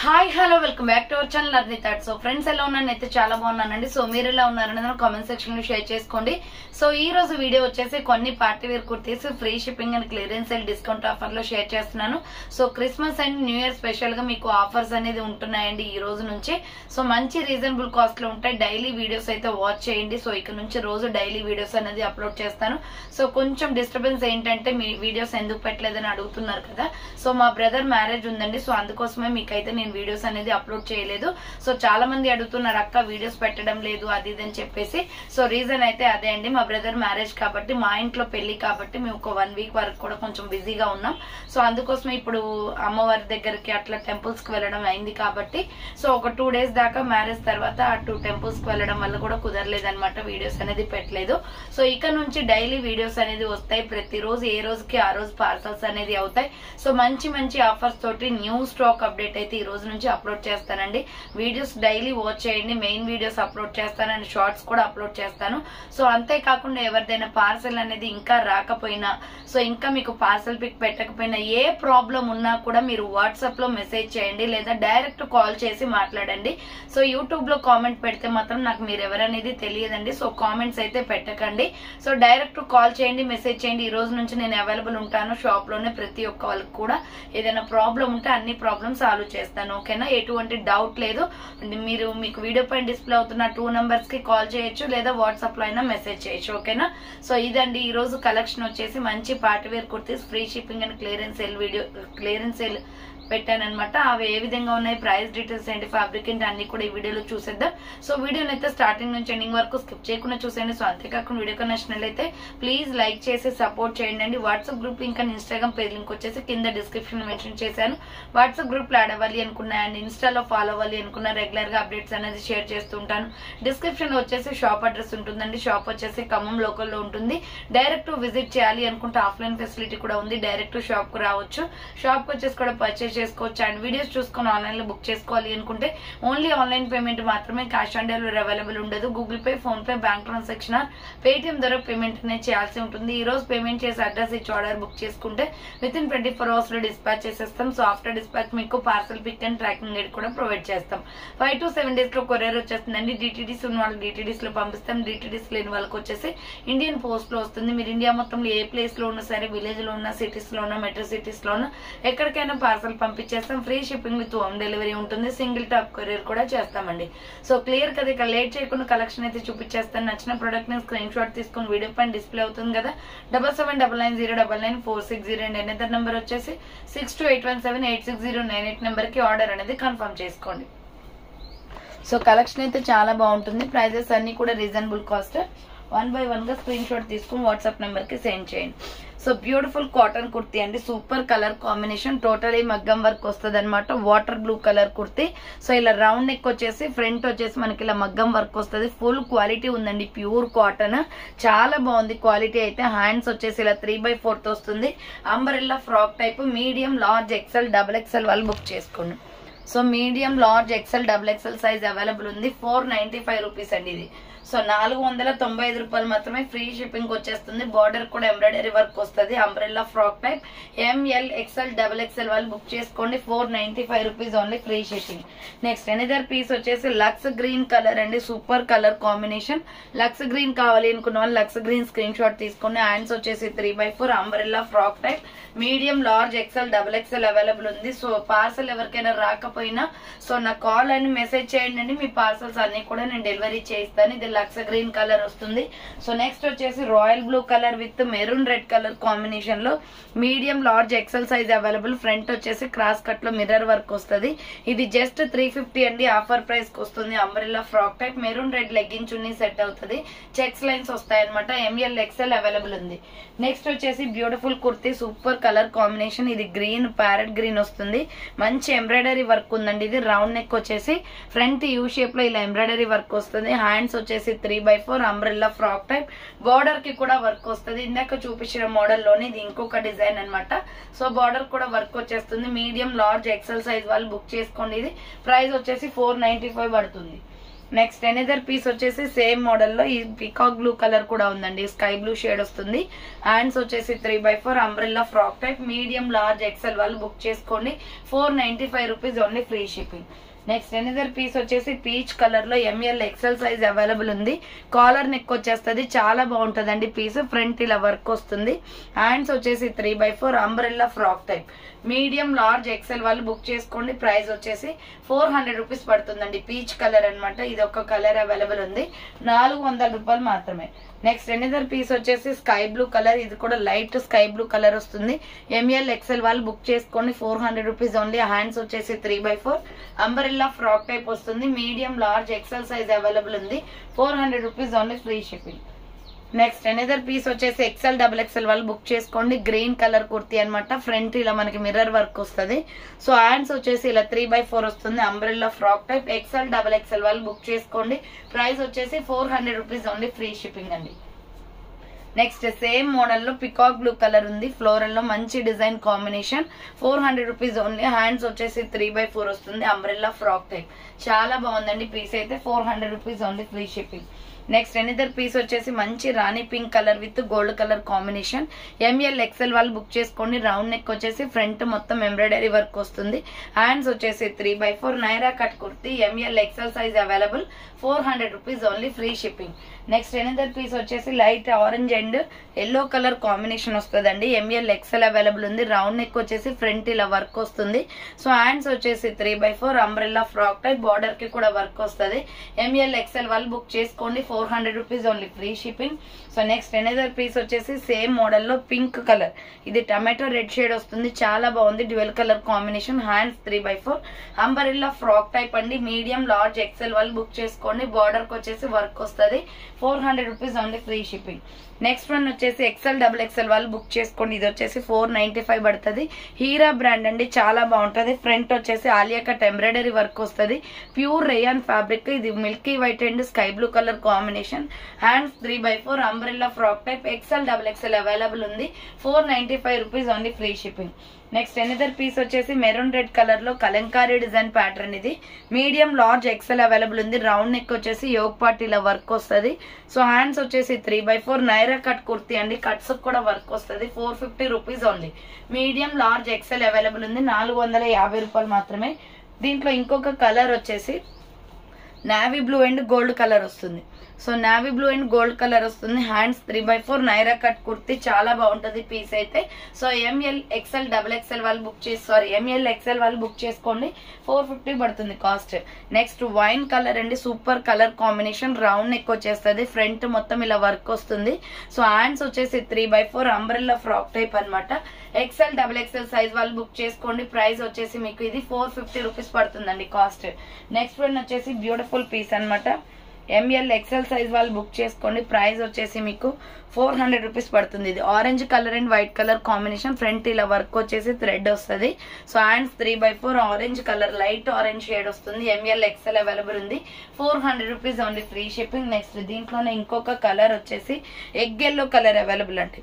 Hi hello welcome back to our channel అర్ని thought. So friends ఎలా ఉన్నానైతే చాలా బాగున్నానండి. సో మీరు ఎలా ఉన్నారనేది కామెంట్ సెక్షన్ లో షేర్ చేసుకోండి. సో ఈ రోజు వీడియో వచ్చేసి కొన్ని party wear kurtis free shipping and clearance sale discount offer లో షేర్ చేస్తున్నాను. So Christmas and new year special గా మీకు ఆఫర్స్ అనేది ఉంటున్నాయండి ఈ రోజు నుంచి. సో మంచి రీజనబుల్ కాస్ట్ లో ఉంటాయి. డైలీ వీడియోస్ అయితే వాచ్ చేయండి. సో ఇక్కడ నుంచి రోజు డైలీ వీడియోస్ అనేది అప్లోడ్ చేస్తాను. సో కొంచెం డిస్టర్బెన్స్ ఏంటంటే మీ వీడియోస్ ఎందుకు పెట్టలేదని అడుగుతున్నారు కదా. సో మా బ్రదర్ మ్యారేజ్ ఉందండి. సో అందుకోసమే మీకైతే నేను వీడియోస్ అనేది అప్లోడ్ చేయలేదు. సో చాలా మంది అడుగుతున్నారు అక్క వీడియోస్ పెట్టడం లేదు అది ఇది అని చెప్పేసి. సో రీజన్ అయితే అదే అండి, మా బ్రదర్ మ్యారేజ్ కాబట్టి, మా ఇంట్లో పెళ్లి కాబట్టి మేము ఒక 1 వీక్ వరకు కూడా కొంచెం బిజీగా ఉన్నాం. సో అందుకోసమే ఇప్పుడు అమ్మవారి దగ్గరికి అట్లా టెంపుల్స్ కి వెళ్ళడం అయింది కాబట్టి, సో ఒక 2 డేస్ దాకా మ్యారేజ్ తర్వాత అటు టెంపుల్స్ కి వెళ్ళడం వల్ల కూడా కుదరలేదు అనమాట, వీడియోస్ అనేది పెట్టలేదు. సో ఇక నుంచి డైలీ వీడియోస్ అనేది వస్తాయి. ప్రతిరోజు ఏ రోజుకి ఆ రోజు పార్సల్స్ అనేది అవుతాయి. సో మంచి మంచి ఆఫర్స్ తోటి న్యూ స్టాక్ అప్డేట్ అయితే ఈ రోజు నుంచి అప్లోడ్ చేస్తానండి. వీడియోస్ డైలీ వాచ్ చేయండి. మెయిన్ వీడియోస్ అప్లోడ్ చేస్తాను అండ్ షార్ట్స్ కూడా అప్లోడ్ చేస్తాను. సో అంతేకాకుండా ఎవరిదైనా పార్సల్ అనేది ఇంకా రాకపోయినా, సో ఇంకా మీకు పార్సల్ పిక్ పెట్టకపోయినా, ఏ ప్రాబ్లం ఉన్నా కూడా మీరు వాట్సాప్ లో మెసేజ్ చేయండి లేదా డైరెక్ట్ కాల్ చేసి మాట్లాడండి. సో యూట్యూబ్ లో కామెంట్ పెడితే మాత్రం నాకు మీరు ఎవరనేది తెలియదండి. సో కామెంట్స్ అయితే పెట్టకండి. సో డైరెక్ట్ కాల్ చేయండి, మెసేజ్ చేయండి. ఈ రోజు నుంచి నేను అవైలబుల్ ఉంటాను షాప్ లోనే. ప్రతి ఒక్క వాళ్ళకి కూడా ఏదైనా ప్రాబ్లం ఉంటే అన్ని ప్రాబ్లమ్ సాల్వ్ చేస్తాను. ఓకేనా, ఎటువంటి డౌట్ లేదు. మీరు మీకు వీడియో పైన డిస్ప్లే అవుతున్న 2 నంబర్స్ కి కాల్ చేయొచ్చు లేదా వాట్సాప్ లో అయినా మెసేజ్ చేయొచ్చు. ఓకేనా, సో ఇదండి ఈ రోజు కలెక్షన్ వచ్చేసి మంచి party wear kurtis free shipping and clearance sale పెట్టానమాట. అవి ఏ విధంగా ఉన్నాయి, ప్రైస్ డీటెయిల్స్ ఏంటి, ఫ్యాబ్రిక్ ఏంటి అన్ని కూడా ఈ వీడియోలో చూసేద్దాం. సో వీడియోని అయితే స్టార్టింగ్ నుంచి ఎండింగ్ వరకు స్కిప్ చేయకుండా చూసేయండి. సో అంతేకాకుండా వీడియో నచ్చినట్లయితే ప్లీజ్ లైక్ చేసి సపోర్ట్ చేయండి. WhatsApp group link and Instagram page link వచ్చేసి కింద డిస్క్రిప్షన్ మెన్షన్ చేశాను. వాట్సాప్ గ్రూప్ లో యాడ్ అవ్వాలి అనుకున్నా అండ్ ఇన్స్టాలో ఫాలో అవ్వాలి అనుకున్నా రెగ్యులర్ గా అప్డేట్స్ అనేది షేర్ చేస్తూ ఉంటాను. డిస్క్రిప్షన్ లో వచ్చేసి షాప్ అడ్రస్ ఉంటుందండి. షాప్ వచ్చేసి ఖమ్మం లోకల్ లో ఉంటుంది. డైరెక్ట్ విజిట్ చేయాలి అనుకుంటే ఆఫ్లైన్ ఫెసిలిటీ కూడా ఉంది. డైరెక్ట్ షాప్ కు రావచ్చు. షాప్ కు వచ్చేసి కూడా పర్చేస్ చేసుకోవచ్చు అండ్ వీడియోస్ చూసుకొని ఆన్లైన్ లో బుక్ చేసుకోవాలి అనుకుంటే ఓన్లీ ఆన్లైన్ పేమెంట్ మాత్రమే, క్యాష్ ఆన్ డెలివరీ అవైలబుల్ ఉండదు. Google pay, PhonePe, bank transaction Paytm ద్వారా పేమెంట్ అనేది చేయాల్సి ఉంటుంది. ఈ రోజు పేమెంట్ చేసి అడ్రస్ ఇచ్చి ఆర్డర్ బుక్ చేసుకుంటే విత్ ఇన్ 24 hours లో డిస్పాచ్ చేసేస్తాం. సో ఆఫ్టర్ డిస్పాచ్ మీకు parcel pick and tracking guide కూడా ప్రొవైడ్ చేస్తాం. 5 to 7 days లో కొరియర్ వచ్చేస్తుందండి. డిటిడిస్ ఉన్న వాళ్ళకి డిటిడిస్ లో పంపిస్తాం. డిటిడిస్ లేని వాళ్ళకి వచ్చేసి ఇండియన్ పోస్ట్ లో వస్తుంది. మీరు ఇండియా మొత్తంలో ఏ ప్లేస్ లో ఉన్నా సరే, విలేజ్ లో ఉన్నా, సిటీస్ లో ఉన్నా, మెట్రో సిటీస్ లో ఉన్నా, ఎక్కడికైనా పార్సల్ పంపించేస్తాం. Free shipping with home delivery ఉంటుంది. సింగిల్ టాప్ కొరియర్ కూడా చేస్తామండి. సో క్లియర్ కదా, ఇక లేట్ చేయకుండా కలెక్షన్ అయితే చూపించేస్తాను. నచ్చిన ప్రొడక్ట్ ని స్క్రీన్ షాట్ తీసుకుని వీడియో పైన డిస్ప్లే అవుతుంది కదా, 7799099460 అండ్ ఎనదర్ నెంబర్ వచ్చేసి 6281786098 నెంబర్ కి ఆర్డర్ అనేది కన్ఫర్మ్ చేసుకోండి. సో కలెక్షన్ అయితే చాలా బాగుంటుంది. ప్రైజెస్ అన్ని కూడా రీజనబుల్ కాస్ట్. 1 by 1 గా స్క్రీన్ షాట్ తీసుకుని వాట్సాప్ నెంబర్ కి సెండ్ చేయండి. సో బ్యూటిఫుల్ కాటన్ కుర్తీ అండి, సూపర్ కలర్ కాంబినేషన్, టోటలీ మగ్గం వర్క్ వస్తుంది అనమాట. Water blue colour kurti. So ఇలా రౌండ్ నెక్ వచ్చేసి ఫ్రంట్ వచ్చేసి మనకి ఇలా మగ్గం వర్క్ వస్తుంది. ఫుల్ క్వాలిటీ ఉందండి, ప్యూర్ కాటన్, చాలా బాగుంది క్వాలిటీ అయితే. హ్యాండ్స్ వచ్చేసి ఇలా 3/4 వస్తుంది. Umbrella frock type, medium, large, XL, double XL వాళ్ళు బుక్ చేసుకోండి. So medium, large, XL, double XL size available ఉంది. 495 రూపీస్ అండి ఇది. సో 495 రూపాయలు మాత్రమే. ఫ్రీ షిప్పింగ్ వచ్చేస్తుంది. బార్డర్ కూడా ఎంబ్రాయిడరీ వర్క్ వస్తుంది. Umbrella frock type, ML, XL, double XL వాళ్ళు బుక్ చేసుకోండి. 495 rupees only, free shipping. Next another piece వచ్చేసి లక్స్ గ్రీన్ కలర్ అండి, super colour combination. Lux green కావాలి అనుకున్న వాళ్ళు లక్స్ గ్రీన్ స్క్రీన్ షాట్ తీసుకోండి. హ్యాండ్స్ వచ్చేసి 3/4, umbrella frock type, medium, large, XL, double XL available ఉంది. సో పార్సల్ ఎవరికైనా రాకపోయినా సో నా కాల్ అని మెసేజ్ చేయండి. మీ పార్సల్స్ అన్ని కూడా నేను డెలివరీ చేయిస్తాను. ఇది లక్స్ గ్రీన్ కలర్ వస్తుంది. సో నెక్స్ట్ వచ్చేసి royal blue colour with maroon red colour combination లో medium, large, XL size available. Front వచ్చేసి క్రాస్ కట్ లో మిర్రర్ వర్క్ వస్తుంది. ఇది జస్ట్ 350 అండి, ఆఫర్ ప్రైస్ కి వస్తుంది. Umbrella frock type, maroon red legging chunni set అవుతుంది. చెక్స్ లైన్స్ వస్తాయి అనమాట. ఎంఎల్, ఎక్సెల్ అవైలబుల్ ఉంది. నెక్స్ట్ వచ్చేసి beautiful kurti, super colour combination. ఇది గ్రీన్, ప్యారెట్ గ్రీన్ వస్తుంది. మంచి ఎంబ్రాయిడరీ వర్క్ ఉందండి. ఇది రౌండ్ నెక్ వచ్చేసి ఫ్రంట్ యూ షేప్ లో ఇలా ఎంబ్రాయిడరీ వర్క్ వస్తుంది. హ్యాండ్స్ వచ్చేసి 3/4, అంబ్రెల్లా ఫ్రాక్ టైప్, బార్డర్ కి కూడా వర్క్ వస్తుంది. ఇందాక చూపించిన మోడల్ లోనే ఇది ఇంకొక డిజైన్ అనమాట. సో బార్డర్ కూడా వర్క్ వచ్చేస్తుంది. మీడియం, లార్జ్, ఎక్సెల్ సైజ్ వాళ్ళు బుక్ చేసుకోండి. ఇది ప్రైస్ వచ్చేసి 495 పడుతుంది. నెక్స్ట్ ఎనదర్ పీస్ వచ్చేసి సేమ్ మోడల్ లో ఈ పికాక్ బ్లూ కలర్ కూడా ఉందండి, స్కై బ్లూ షేడ్ వస్తుంది. హ్యాండ్స్ వచ్చేసి 3x4 umbrella frock type, medium large XL వాళ్ళు బుక్ చేసుకోండి. 495 rupees only, free shipping. Next another piece వచ్చేసి పీచ్ కలర్ లో ఎంఎల్ ఎక్సెల్ సైజ్ అవైలబుల్ ఉంది. కాలర్ నెక్ వచ్చేస్తుంది, చాలా బాగుంటదండి పీస్. ఫ్రంట్ ఇలా వర్క్ వస్తుంది. హ్యాండ్స్ వచ్చేసి 3x4 umbrella frock type, medium large XL వాళ్ళు బుక్ చేసుకోండి. ప్రైస్ వచ్చేసి 400 రూపీస్ పడుతుందండి. పీచ్ కలర్ అనమాట, ఇది ఒక కలర్ అవైలబుల్ ఉంది. 400 రూపాయలు మాత్రమే. నెక్స్ట్ ఎనదర్ పీస్ వచ్చేసి స్కై బ్లూ కలర్, ఇది కూడా లైట్ స్కై బ్లూ కలర్ వస్తుంది. ఎంఎల్ ఎక్సెల్ వాళ్ళు బుక్ చేసుకోండి. 400 రూపీస్ ఓన్లీ. హ్యాండ్స్ వచ్చేసి 3x4 అంబ్రెల్లా ఫ్రాక్ టైప్ వస్తుంది. Medium large XL size available ఉంది. 400 rupees only, free shipping. Next another piece వచ్చేసి ఎక్సెల్ XXL వాళ్ళు బుక్ చేసుకోండి. గ్రీన్ కలర్ కుర్తీ అనమాట. ఫ్రంట్ ఇలా మనకి మిర్రర్ వర్క్ వస్తుంది. సో హ్యాండ్స్ వచ్చేసి ఇలా 3x4 వస్తుంది. Umbrella frock type, XL XXL వాళ్ళు బుక్ చేసుకోండి. ప్రైస్ వచ్చేసి 400 రూపీస్ ఓన్లీ, ఫ్రీ షిప్పింగ్ అండి. నెక్స్ట్ సేమ్ మోడల్ లో పికాక్ బ్లూ కలర్ ఉంది. ఫ్లోరల్ లో మంచి design combination. 400 rupees only. Hands వచ్చేసి 3x4 వస్తుంది. అంబ్రెల్లా ఫ్రాక్ టైప్, చాలా బాగుందండి పీస్ అయితే. 400 rupees only, free shipping. Next another piece వచ్చేసి మంచి rani pink colour with gold colour combination. M L XL వాళ్ళు బుక్ చేసుకోండి. రౌండ్ నెక్ వచ్చేసి ఫ్రంట్ మొత్తం ఎంబ్రాయిడరీ వర్క్ వస్తుంది. హ్యాండ్స్ వచ్చేసి 3x4 Naira cut kurti, M L XL size available. 400 rupees only, free shipping. Next another piece వచ్చేసి light orange and yellow colour combination వస్తుందండి. M L XL available ఉంది. Round neck వచ్చేసి front ఇలా work వస్తుంది. సో హ్యాండ్స్ వచ్చేసి 3x4 umbrella frock type, border కి కూడా work వస్తుంది. ఎంఎల్ ఎక్సెల్ వాళ్ళు బుక్ చేసుకోండి. 400 rupees only, free shipping. So next another piece వచ్చేసి సేమ్ మోడల్ లో పింక్ కలర్, ఇది టమాటో రెడ్ షేడ్ వస్తుంది. చాలా బాగుంది, dual colour combination. Hands 3x4 umbrella frock type అండి. మీడియం లార్జ్ ఎక్సెల్ వాళ్ళు బుక్ చేసుకోండి. బార్డర్ కి వచ్చేసి వర్క్ వస్తుంది. 400 rupees only, free shipping. Next one వచ్చేసి ఎక్సెల్ XXL వాళ్ళు బుక్ చేసుకోండి. ఇది వచ్చేసి 495 పడుతుంది. హీరా బ్రాండ్ అండి, చాలా బాగుంటది. ఫ్రంట్ వచ్చేసి ఆలియా కట్ ఎంబ్రాయిడరీ వర్క్ వస్తుంది. ప్యూర్ రేయాన్ ఫ్యాబ్రిక్, ఇది milky white and sky blue colour combination. Hands 3x4 umbrella frock type, XL XXL available ఉంది. 495 rupees only, free shipping. Next another piece వచ్చేసి మెరూన్ రెడ్ కలర్ లో kalamkari design pattern, ఇది medium large XL available ఉంది. Round neck వచ్చేసి yoke part ఇలా work వస్తుంది. So hands వచ్చేసి 3x4 Naira cut kurti అండి. కట్స్ కూడా వర్క్ వస్తుంది. 450 rupees only. Medium large XL available ఉంది. 450 రూపాయలు మాత్రమే. దీంట్లో ఇంకొక కలర్ వచ్చేసి navy blue and gold colour వస్తుంది. So navy blue and gold colour వస్తుంది. Hands 3x4 Naira cut kurti, చాలా బాగుంటది పీస్ అయితే. సో ఎంఎల్ ఎక్సెల్ వాళ్ళు బుక్ ఎంఎల్ ఎక్సెల్ వాళ్ళు బుక్ చేసుకోండి. 450 పడుతుంది కాస్ట్. నెక్స్ట్ వైన్ కలర్ అండి, super colour combination. Round neck వచ్చేస్తుంది. ఫ్రంట్ మొత్తం ఇలా వర్క్ వస్తుంది. సో హ్యాండ్స్ వచ్చేసి 3x4 అంబ్రెల్లా ఫ్రాక్ టైప్ అనమాట. ఎక్సెల్ XXL సైజ్ వాళ్ళు బుక్ చేసుకోండి. ప్రైస్ వచ్చేసి మీకు ఇది 450 రూపీస్ పడుతుందండి కాస్ట్. నెక్స్ట్ వన్ వచ్చేసి బ్యూటిఫుల్ పీస్ అనమాట. ఎంఎల్ ఎక్సెల్ సైజ్ వాళ్ళు బుక్ చేసుకోండి. ప్రైస్ వచ్చేసి మీకు 400 రూపీస్ పడుతుంది. ఇది orange colour and white colour combination. Front ఇలా వర్క్ వచ్చేసి థ్రెడ్ వస్తుంది. So hands 3x4 orange colour, light orange shade వస్తుంది. ఎంఎల్ ఎక్సెల్ అవైలబుల్ ఉంది. 400 rupees only, free shipping. Next దీంట్లోనే ఇంకొక కలర్ వచ్చేసి ఎగ్ ఎల్లో కలర్ అవైలబుల్ అండి.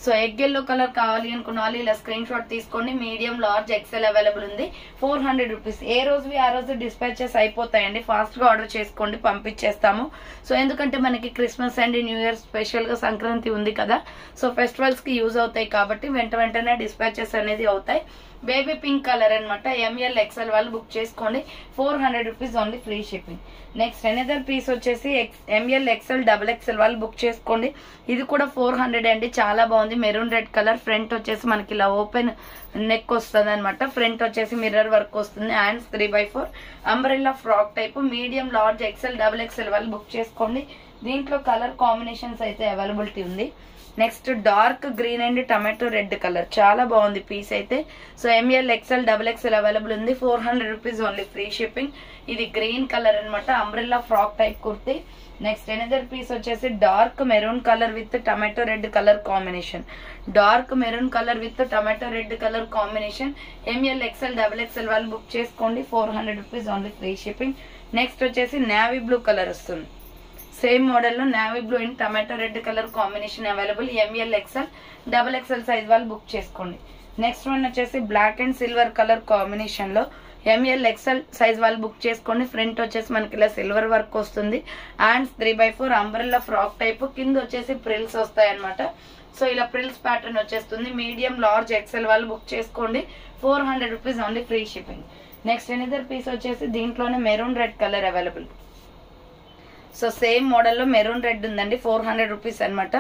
సో ఎగ్ ఎల్లో కలర్ కావాలి అనుకున్న వాళ్ళు ఇలా స్క్రీన్ షాట్ తీసుకోండి. మీడియం లార్జ్ ఎక్సెల్ అవైలబుల్ ఉంది. 400 రూపీస్. ఏ రోజువి ఆ రోజు డిస్పాచెస్ అయిపోతాయండి. ఫాస్ట్ గా ఆర్డర్ చేసుకోండి, పంపించేస్తాము. సో ఎందుకంటే మనకి Christmas and new year special గా సంక్రాంతి ఉంది కదా. సో ఫెస్టివల్స్ కి యూజ్ అవుతాయి కాబట్టి వెంటనే డిస్పాచెస్ అనేది అవుతాయి. బేబీ పింక్ కలర్ అనమాట. ఎంఎల్ ఎక్సెల్ వాళ్ళు బుక్ చేసుకోండి. 400 rupees only, free shipping. Next another piece వచ్చేసి ఎంఎల్ XXL వాళ్ళు బుక్ చేసుకోండి. ఇది కూడా 400 అండి, చాలా బాగుంది. Maroon red colour. ఫ్రంట్ వచ్చేసి మనకి ఇలా ఓపెన్ నెక్ వస్తుంది అనమాట. ఫ్రంట్ వచ్చేసి మిర్రర్ వర్క్ వస్తుంది. Hands 3x4 umbrella frock type. Medium large XXL వాళ్ళు బుక్ చేసుకోండి. దీంట్లో కలర్ కాంబినేషన్స్ అయితే అవైలబిలిటీ ఉంది. Next dark green and tomato red colour, చాలా బాగుంది పీస్ అయితే. సో ఎంఎల్ XXL అవైలబుల్ ఉంది. 400 రూపీస్ ఓన్లీ, ఫ్రీ షిప్పింగ్. ఇది గ్రీన్ కలర్ అనమాట. Umbrella frock type kurti. Next another piece వచ్చేసి dark maroon colour with tomato red colour combination. Dark maroon colour with tomato red colour combination. M L XXL వాళ్ళు book చేసుకోండి. 400 rupees only, free shipping. Next వచ్చేసి navy blue colour వస్తుంది. Same model లో navy blue and tomato red colour combination available. M L XXL size వాళ్ళు book చేసుకోండి. Next one వచ్చేసి black and silver colour combination లో ML XL size వాళ్ళు book చేసుకోండి. Front వచ్చేసి మనకి ఇలా సిల్వర్ వర్క్ వస్తుంది. హ్యాండ్స్ 3/4 అంబ్రెల్లా ఫ్రాక్ టైప్, కింద వచ్చేసి ప్రిల్స్ వస్తాయి అనమాట. సో ఇలా ప్రిల్స్ ప్యాటర్న్ వచ్చేస్తుంది. మీడియం లార్జ్ ఎక్సెల్ వాళ్ళు బుక్ చేసుకోండి. 400 rupees only, free shipping. Next another piece వచ్చేసి దీంట్లోనే maroon red colour available. So same మోడల్లో మెరూన్ రెడ్ ఉందండి, 400 రూపీస్ అనమాట.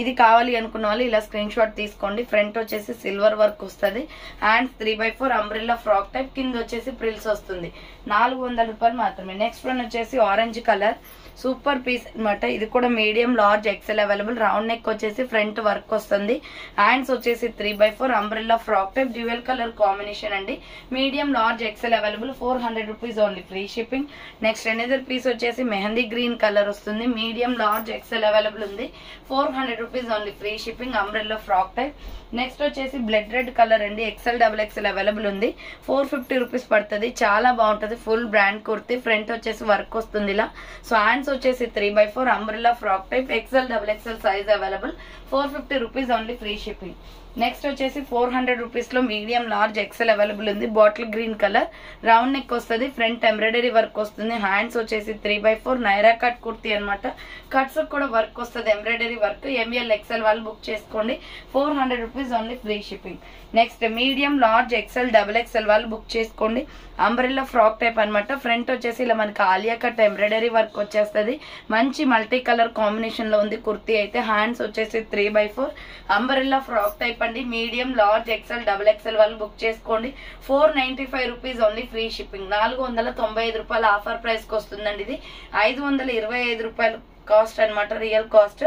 ఇది కావాలి అనుకున్న వాళ్ళు ఇలా స్క్రీన్ షాట్ తీసుకోండి. ఫ్రంట్ వచ్చేసి సిల్వర్ వర్క్ వస్తుంది. హ్యాండ్స్ 3/4 అంబ్రెల్లా ఫ్రాక్ టైప్, కింద వచ్చేసి ప్రిల్స్ వస్తుంది. 400 రూపాయలు మాత్రమే. నెక్స్ట్ వన్ వచ్చేసి ఆరెంజ్ కలర్, సూపర్ పీస్ అనమాట. ఇది కూడా medium large XL available. Round neck వచ్చేసి ఫ్రంట్ వర్క్ వస్తుంది. హ్యాండ్స్ వచ్చేసి 3/4 umbrella frock type, dual colour combination అండి. Medium large XL available, 400 rupees only, free shipping. Next another piece వచ్చేసి mehndi green colour వస్తుంది. Medium large XL available ఉంది. 400 rupees only, free shipping. Umbrella frock type. Next వచ్చేసి blood red colour అండి, XL XXL available ఉంది. 450 rupees పడుతుంది. చాలా బాగుంటుంది. Full brand kurti. Front వచ్చేసి వర్క్ వస్తుంది ఇలా. సో హ్యాండ్స్ వచ్చేసి 3/4 umbrella frock type, XL XXL size available. 450 rupees only, free shipping. Next వచ్చేసి 400 రూపీస్ లో మీడియం లార్జ్ ఎక్సెల్ అవైలబుల్ ఉంది. Bottle green colour, round neck వస్తుంది. ఫ్రంట్ ఎంబ్రాయిడరీ వర్క్ వస్తుంది. Hands వచ్చేసి 3/4 నైరా కట్ కుర్తీ అనమాట. కట్స్ కూడా వర్క్ వస్తుంది, ఎంబ్రాయిడరీ వర్క్. ML XL వాళ్ళు బుక్ చేసుకోండి. 400 rupees only, free shipping. Next medium large XL XXL వాళ్ళు బుక్ చేసుకోండి. అంబ్రెల్లా ఫ్రాక్ టైప్ అనమాట. ఫ్రంట్ వచ్చేసి ఇలా మనకి ఆలియా కట్ ఎంబ్రాయిడరీ వర్క్ వచ్చేస్తుంది. మంచి మల్టీ కలర్ కాంబినేషన్ లో ఉంది కుర్తీ అయితే. హ్యాండ్స్ వచ్చేసి 3/4 అంబ్రెల్లా ఫ్రాక్ టైప్ అండి. మీడియం లార్జ్ ఎక్సెల్ XXL వాళ్ళు బుక్ చేసుకోండి. 495 రూపీస్ ఓన్లీ, ఫ్రీ షిప్పింగ్. 495 రూపాయల ఆఫర్ ప్రైస్ కి వస్తుందండి. ఇది 525 రూపాయలు కాస్ట్ అనమాట, రియల్ కాస్ట్.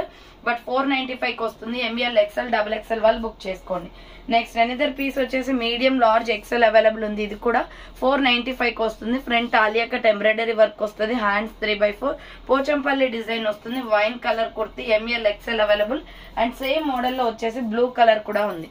బట్ 495 కి వస్తుంది. ML XL XXL వాళ్ళు బుక్ చేసుకోండి. నెక్స్ట్ ఎనదర్ పీస్ వచ్చేసి మీడియం లార్జ్ ఎక్సెల్ అవైలబుల్ ఉంది. ఇది కూడా 495 కి వస్తుంది. Front Alia cut embroidery work వస్తుంది. హ్యాండ్స్ 3/4 పోచంపల్లి డిజైన్ వస్తుంది. Wine colour kurti, ML XL available. And same model లో వచ్చేసి బ్లూ కలర్ కూడా ఉంది.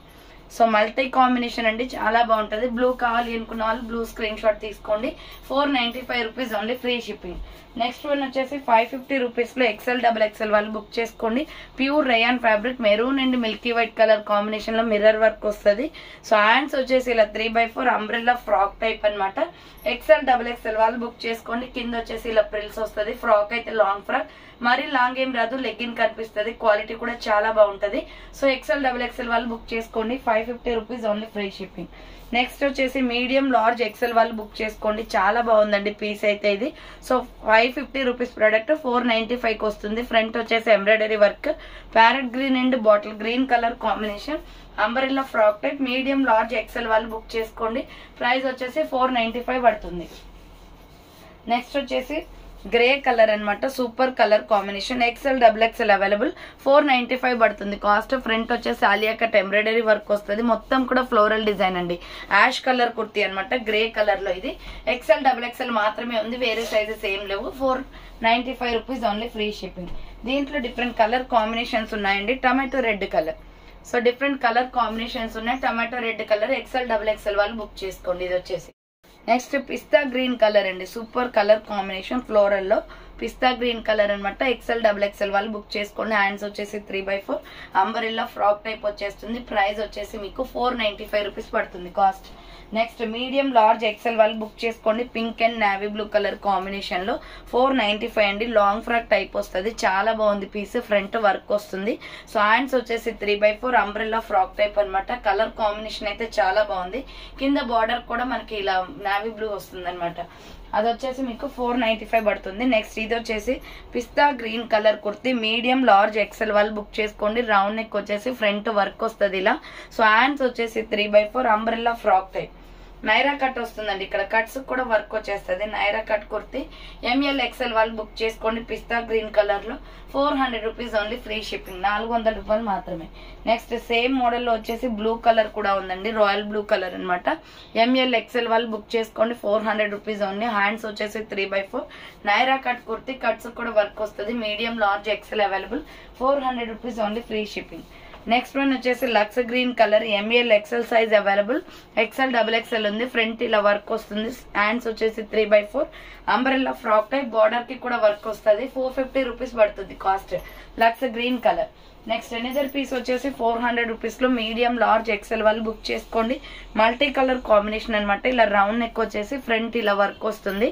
సో మల్టీ కాంబినేషన్ అండి, చాలా బాగుంటది. బ్లూ కావాలి అనుకున్న వాళ్ళు బ్లూ స్క్రీన్ షాట్ తీసుకోండి. 495 rupees only, free shipping. Next one వచ్చేసి 550 రూపీస్ లో ఎక్సెల్ XXL వాళ్ళు బుక్ చేసుకోండి. Pure rayon fabric, maroon and Milky white colour combination లో మిర్రర్ వర్క్ వస్తుంది. సో హ్యాండ్స్ వచ్చేసి ఇలా 3/4 అంబ్రెల్లా ఫ్రాక్ టైప్ అనమాట. ఎక్సెల్ XXL వాళ్ళు బుక్ చేసుకోండి. కింద వచ్చేసి ఇలా ప్రిల్స్ వస్తుంది. ఫ్రాక్ అయితే లాంగ్ ఫ్రాక్, మరీ లాంగ్ ఏం రాదు, లెగ్గిన్ కనిపిస్తుంది. క్వాలిటీ కూడా చాలా బాగుంటది. సో ఎక్సెల్ XXL వాళ్ళు బుక్ చేసుకోండి. 550 rupees only, free shipping. Next వచ్చేసి మీడియం లార్జ్ ఎక్సెల్ వాళ్ళు బుక్ చేసుకోండి. చాలా బాగుందండి పీస్ అయితే ఇది. సో 550 రూపీస్ ప్రోడక్ట్ 495 కి వస్తుంది. ఫ్రంట్ వచ్చేసి embroidery work, parrot green and bottle green colour combination, umbrella frock type. Medium large XL వాళ్ళు బుక్ చేసుకోండి. ప్రైస్ వచ్చేసి 495 పడుతుంది. నెక్స్ట్ వచ్చేసి గ్రే కలర్ అనమాట, super colour combination. XL XXL available. 495 పడుతుంది కాస్ట్. ఫ్రంట్ వచ్చేసి ఆలియా కట్ ఎంబ్రాయిడరీ వర్క్ వస్తుంది. మొత్తం కూడా ఫ్లోరల్ డిజైన్ అండి. యాష్ కలర్ కుర్తీ అనమాట, గ్రే కలర్ లో. ఇది ఎక్సెల్ XXL మాత్రమే ఉంది, వేరే సైజెస్ ఏం లేవు. 495 రూపీస్ ఓన్లీ, ఫ్రీ షిప్పింగ్. దీంట్లో డిఫరెంట్ కలర్ కాంబినేషన్స్ ఉన్నాయండి. Tomato red colour. So different colour combinations ఉన్నాయి. Tomato red colour XL XXL వాళ్ళు బుక్ చేసుకోండి. ఇది వచ్చేసి నెక్స్ట్ పిస్తా గ్రీన్ కలర్ అండి, సూపర్ కలర్ కాంబినేషన్. ఫ్లోరల్ లో పిస్తా గ్రీన్ కలర్ అనమాట. ఎక్సెల్ XXL వాళ్ళు బుక్ చేసుకోండి. హ్యాండ్స్ వచ్చేసి 3/4 అంబరెల్లా ఫ్రాక్ టైప్ వచ్చేస్తుంది. ప్రైస్ వచ్చేసి మీకు 495 రూపీస్ పడుతుంది cost. Next medium large XL వాళ్ళు బుక్ చేసుకోండి. Pink and navy blue colour combination లో 495 అండి. లాంగ్ ఫ్రాక్ టైప్ వస్తుంది. చాలా బాగుంది పీస్. ఫ్రంట్ వర్క్ వస్తుంది. సో హ్యాండ్స్ వచ్చేసి 3/4 అంబ్రెల్లా ఫ్రాక్ టైప్ అనమాట. కలర్ కాంబినేషన్ అయితే చాలా బాగుంది. కింద బార్డర్ కూడా మనకి ఇలా నావీ బ్లూ వస్తుంది అనమాట. అది వచ్చేసి మీకు 495 పడుతుంది. నెక్స్ట్ ఇది వచ్చేసి pista green colour kurti, medium large XL వాళ్ళు బుక్ చేసుకోండి. రౌండ్ నెక్ వచ్చేసి ఫ్రంట్ వర్క్ వస్తుంది ఇలా. సో హ్యాండ్స్ వచ్చేసి 3/4 umbrella frock type. Naira cut వస్తుందండి. ఇక్కడ కట్స్ కూడా వర్క్ వచ్చేస్తుంది. Naira cut kurti ML XL వాళ్ళు బుక్ చేసుకోండి. పిస్తా గ్రీన్ కలర్ లో 400 రూపీస్ ఓన్లీ, ఫ్రీ షిప్పింగ్. 400 రూపాయలు మాత్రమే. నెక్స్ట్ సేమ్ మోడల్ లో వచ్చేసి బ్లూ కలర్ కూడా ఉందండి, రాయల్ బ్లూ కలర్ అనమాట. ML XL వాళ్ళు బుక్ చేసుకోండి. 400 రూపీస్ ఓన్లీ. హ్యాండ్స్ వచ్చేసి 3/4 నైరా కట్ కుర్తి, కట్స్ కూడా వర్క్ వస్తుంది. Medium large XL available. 400 rupees only, free shipping. Next one వచ్చేసి Lux green colour, ML XL size available, XL double XL ఉంది. Front ఇలా work వస్తుంది. Hands వచ్చేసి 3/4 అంబ్రెల్లా ఫ్రాక్ టైప్, బార్డర్ కి కూడా వర్క్ వస్తుంది. 450 రూపీస్ పడుతుంది cost. Lux green colour. Next another piece వచ్చేసి 400 రూపీస్ లో మీడియం లార్జ్ ఎక్సెల్ వాళ్ళు బుక్ చేసుకోండి. మల్టీ కలర్ కాంబినేషన్ అనమాట. ఇలా రౌండ్ నెక్ వచ్చేసి ఫ్రంట్ ఇలా వర్క్ వస్తుంది.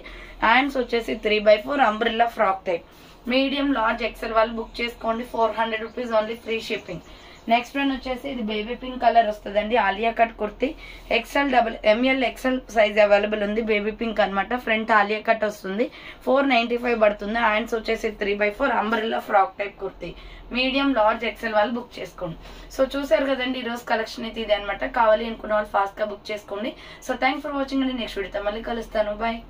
హ్యాండ్స్ వచ్చేసి 3/4 umbrella frock type. Medium large XL వాళ్ళు బుక్ చేసుకోండి. 400 rupees only, free shipping. Next one వచ్చేసి ఇది బేబీ పింక్ కలర్ వస్తుందండి. Alia cut kurti, ML XL size available ఉంది. బేబీ పింక్ అనమాట. ఫ్రంట్ ఆలియా కట్ వస్తుంది. 495 పడుతుంది. హ్యాండ్స్ వచ్చేసి 3/4 umbrella frock type kurti. Medium large XL వాళ్ళు బుక్ చేసుకోండి. సో చూసారు కదండి ఈ రోజు కలెక్షన్ అయితే ఇది అనమాట. కావాలి అనుకున్న వాళ్ళు ఫాస్ట్ గా బుక్ చేసుకోండి. సో థ్యాంక్స్ ఫర్ వాచింగ్ అండి. నెక్స్ట్ వీడియోతో మళ్ళీ కలుస్తాను. బాయ్.